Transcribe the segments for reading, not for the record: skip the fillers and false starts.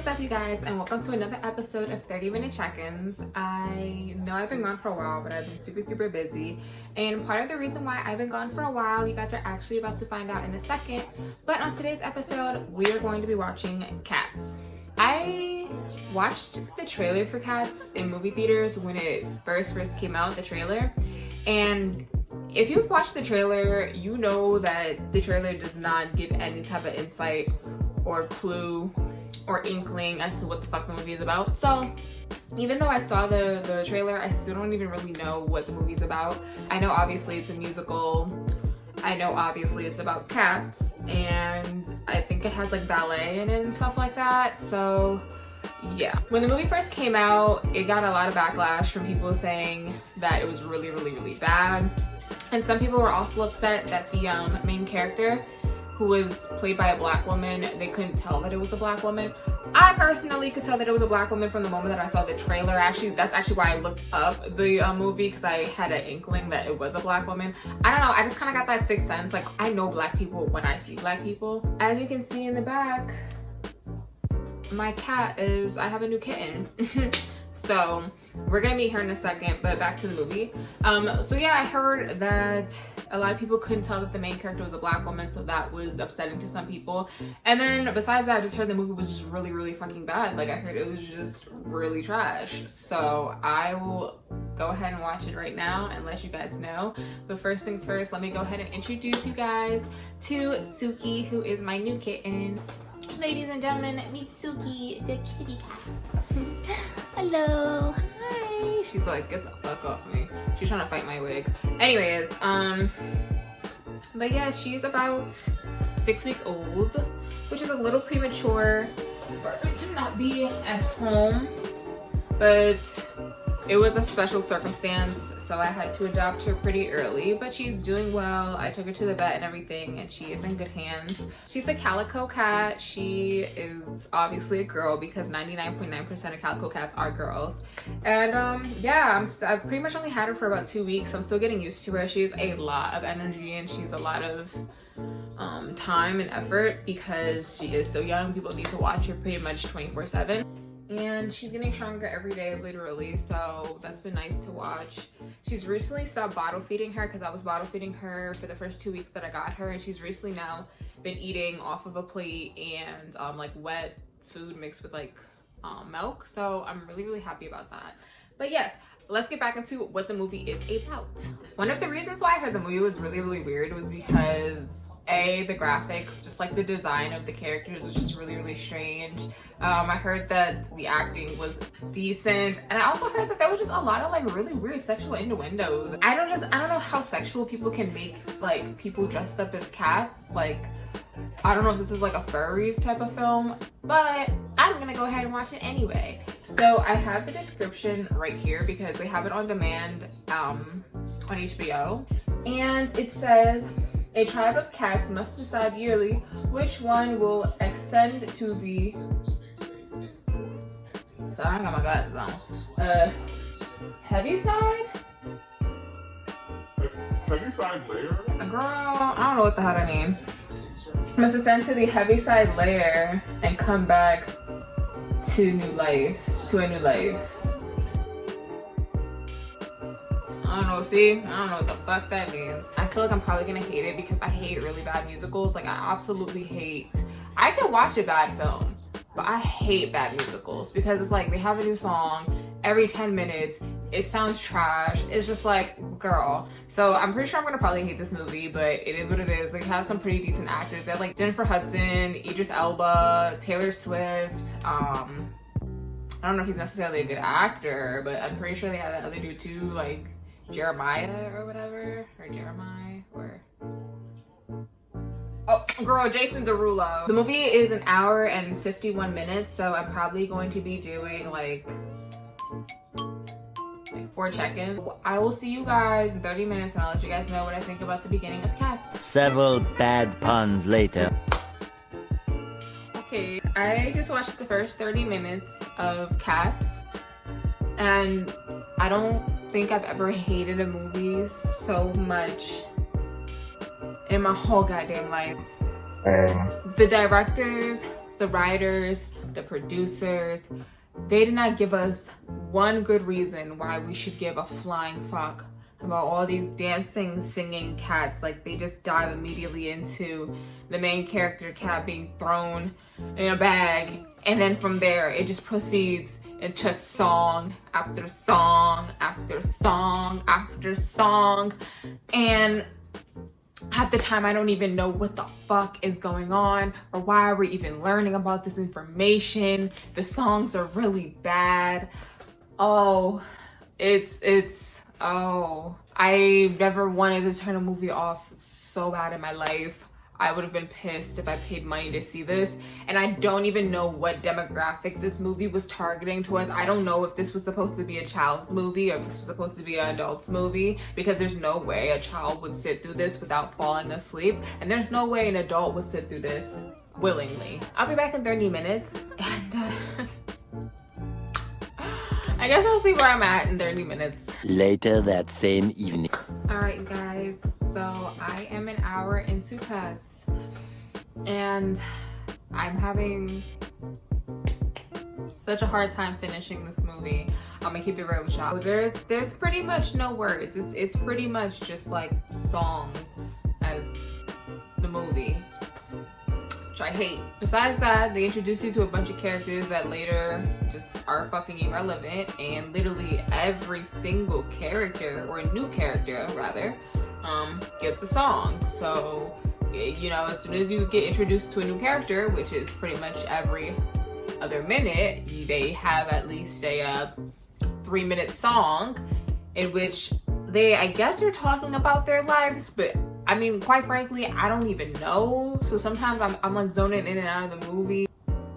is up, you guys, and welcome to another episode of 30-minute check-ins. I know I've been gone for a while, but I've been super busy, and part of the reason why I've been gone for a while, you guys are actually about to find out in a second. But on today's episode, we are going to be watching Cats. I watched the trailer for Cats in movie theaters when it first came out, the trailer, and if you've watched the trailer, you know that the trailer does not give any type of insight or clue or inkling as to what the fuck the movie is about. So even though I saw the trailer, I still don't even really know what the movie's about. I know obviously it's a musical. I know obviously it's about cats, and I think it has like ballet in it and stuff like that. So yeah. When the movie first came out, it got a lot of backlash from people saying that it was really bad. And some people were also upset that the main character, who was played by a black woman, they couldn't tell that it was a black woman. I personally could tell that it was a black woman from the moment that I saw the trailer. Actually, that's actually why I looked up the movie, because I had an inkling that it was a black woman. I don't know, I just kind of got that sixth sense. Like, I know black people when I see black people. As you can see in the back, my cat is, I have a new kitten. So we're gonna meet her in a second, but back to the movie. So yeah, I heard that a lot of people couldn't tell that the main character was a black woman, so that was upsetting to some people. And then besides that, I just heard the movie was just really fucking bad. Like, I heard it was just really trash. So I will go ahead and watch it right now and let you guys know. But first things first, let me go ahead and introduce you guys to Suki, who is my new kitten. Ladies and gentlemen, meet Suki, the kitty cat. Hello. Hi. She's like, get the fuck off me. She's trying to fight my wig. Anyways, but yeah, she's about 6 weeks old, which is a little premature for her to not be at home. But it was a special circumstance, so I had to adopt her pretty early, but she's doing well. I took her to the vet and everything, and she is in good hands. She's a Calico cat. She is obviously a girl because 99.9% of Calico cats are girls. And yeah, I've pretty much only had her for about 2 weeks. I'm still getting used to her. She has a lot of energy, and she's a lot of time and effort because she is so young. People need to watch her pretty much 24/7. And she's getting stronger every day, literally, so that's been nice to watch. She's recently stopped bottle feeding her because I was bottle feeding her for the first 2 weeks that I got her, and she's recently now been eating off of a plate and like wet food mixed with like milk, so I'm really happy about that. But yes, let's get back into what the movie is about. One of the reasons why I heard the movie was really weird was because the graphics, just like the design of the characters, was just really strange. I heard that the acting was decent, and I also heard that there was just a lot of like really weird sexual innuendos. I don't know how sexual people can make like people dressed up as cats. Like, I don't know if this is like a furries type of film, but I'm gonna go ahead and watch it anyway. So I have the description right here because they have it on demand on HBO, and it says, a tribe of cats must decide yearly which one will ascend to the... So I don't got my glasses on. Heavy side? Heavy side layer? Girl, I don't know what the hell I mean. Must ascend to the heavy side layer and come back to a new life. I don't know, see? I don't know what the fuck that means. I feel like I'm probably gonna hate it because I hate really bad musicals. Like, I absolutely hate... I can watch a bad film, but I hate bad musicals because it's like they have a new song every 10 minutes. It sounds trash. It's just like, girl. So I'm pretty sure I'm gonna probably hate this movie, but it is what it is. They have some pretty decent actors. They have like Jennifer Hudson, Idris Elba, Taylor Swift. I don't know if he's necessarily a good actor, but I'm pretty sure they have that other dude too, like Jeremiah or whatever, or Jeremiah, or... Oh, girl, Jason Derulo. The movie is an hour and 51 minutes, so I'm probably going to be doing like 4 check-ins. I will see you guys in 30 minutes, and I'll let you guys know what I think about the beginning of Cats. Several bad puns later. Okay, I just watched the first 30 minutes of Cats, and I don't think I've ever hated a movie so much in my whole goddamn life. The directors, the writers, the producers, they did not give us one good reason why we should give a flying fuck about all these dancing, singing cats. Like, they just dive immediately into the main character cat being thrown in a bag, and then from there it just proceeds into song after song after song after song, and half the time I don't even know what the fuck is going on or why we're even learning about this information. The songs are really bad. Oh, I never wanted to turn a movie off so bad in my life. I would have been pissed if I paid money to see this. And I don't even know what demographic this movie was targeting towards. I don't know if this was supposed to be a child's movie or if this was supposed to be an adult's movie, because there's no way a child would sit through this without falling asleep. And there's no way an adult would sit through this willingly. I'll be back in 30 minutes and I guess I'll see where I'm at in 30 minutes. Later that same evening. Alright guys, so I am an hour into Cats and I'm having such a hard time finishing this movie. I'm gonna keep it real with y'all. There's pretty much no words. It's pretty much just like songs as the movie, which I hate. Besides that, they introduce you to a bunch of characters that later just are fucking irrelevant, and literally every single character, or a new character rather, gets a song. So, you know, as soon as you get introduced to a new character, which is pretty much every other minute, they have at least a 3-minute song in which they, I guess, are talking about their lives, but I mean, quite frankly, I don't even know. So sometimes I'm like zoning in and out of the movie.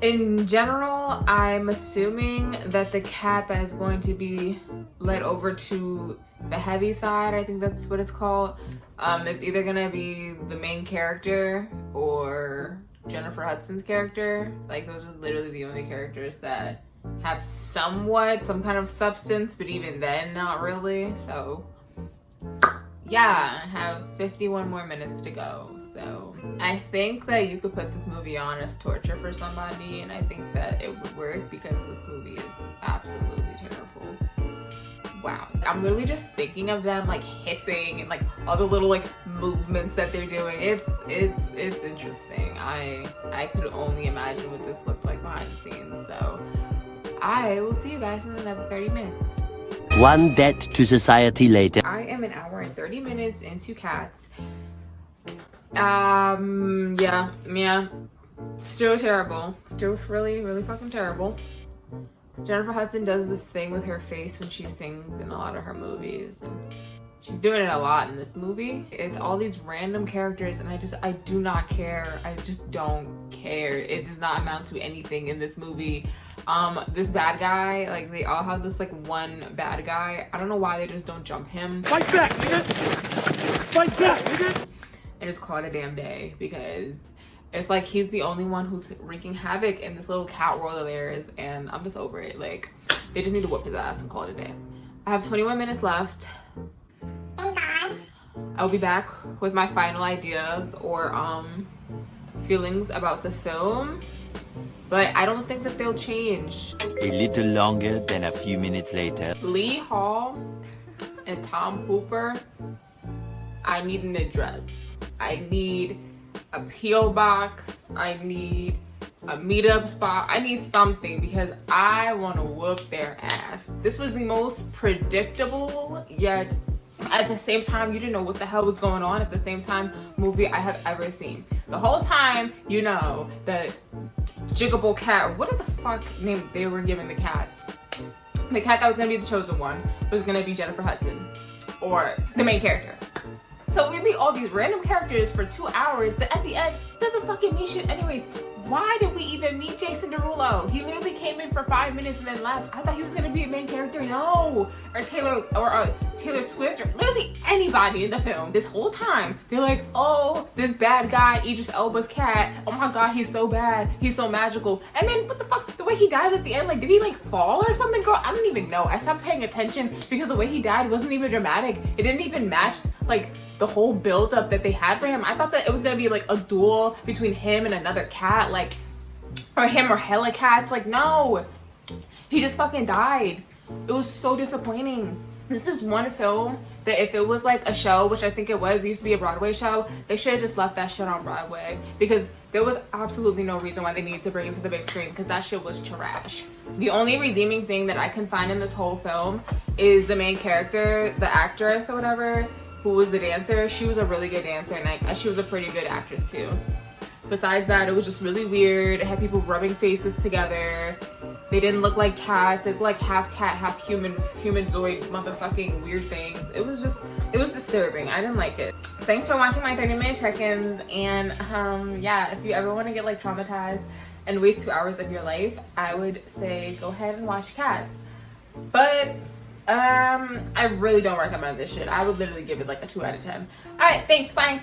In general, I'm assuming that the cat that is going to be led over to the heavy side, I think that's what it's called, is either gonna be the main character or Jennifer Hudson's character. Like, those are literally the only characters that have some kind of substance, but even then, not really. So yeah, I have 51 more minutes to go. So I think that you could put this movie on as torture for somebody, and I think that it would work because this movie is absolutely terrible. Wow, I'm literally just thinking of them like hissing and like all the little like movements that they're doing. It's interesting. I could only imagine what this looked like behind the scenes. So I will see you guys in another 30 minutes. One debt to society later. I am an hour and 30 minutes into Cats. Yeah, still terrible. Still really, really fucking terrible. Jennifer Hudson does this thing with her face when she sings in a lot of her movies, and she's doing it a lot in this movie. It's all these random characters, and I do not care. I just don't care. It does not amount to anything in this movie. This bad guy, like, they all have this like one bad guy. I don't know why they just don't jump him. Fight back, nigga! Fight back, nigga! And just call it a damn day, because it's like he's the only one who's wreaking havoc in this little cat world of theirs, and I'm just over it. Like, they just need to whoop his ass and call it a day. I have 21 minutes left. Thank God. I'll be back with my final ideas or feelings about the film, but I don't think that they'll change. A little longer than a few minutes later. Lee Hall and Tom Hooper, I need an address. I need a P.O. box. I need a meetup spot. I need something, because I want to whoop their ass. This was the most predictable, yet at the same time you didn't know what the hell was going on, at the same time movie I have ever seen. The whole time, you know, the jiggable cat, or whatever the fuck name they were giving the cats, the cat that was gonna be the chosen one was gonna be Jennifer Hudson, or the main character. So we meet all these random characters for 2 hours that at the end doesn't fucking mean shit anyways. Why did we even meet Jason Derulo? He literally came in for 5 minutes and then left. I thought he was gonna be a main character. No, or Taylor Swift, or literally anybody in the film. This whole time they're like, oh, this bad guy, Idris Elba's cat. Oh my god, he's so bad. He's so magical. And then what the fuck? The way he dies at the end, like, did he like fall or something, girl? I don't even know. I stopped paying attention because the way he died wasn't even dramatic. It didn't even match like the whole build up that they had for him. I thought that it was gonna be like a duel between him and another cat. Like, or him or hella cats. Like, no, he just fucking died. It was so disappointing. This is one film that if it was like a show, which I think it was, it used to be a Broadway show, they should have just left that shit on Broadway, because there was absolutely no reason why they needed to bring it to the big screen, because that shit was trash. The only redeeming thing that I can find in this whole film is the main character, the actress or whatever, who was the dancer. She was a really good dancer, and she was a pretty good actress too. Besides that, it was just really weird. It had people rubbing faces together. They didn't look like cats. They looked like half cat, half humanoid motherfucking weird things. It was disturbing. I didn't like it. Thanks for watching my 30-minute check-ins. And yeah, if you ever want to get like traumatized and waste 2 hours of your life, I would say go ahead and watch Cats. But I really don't recommend this shit. I would literally give it like a 2 out of 10. All right, thanks, bye.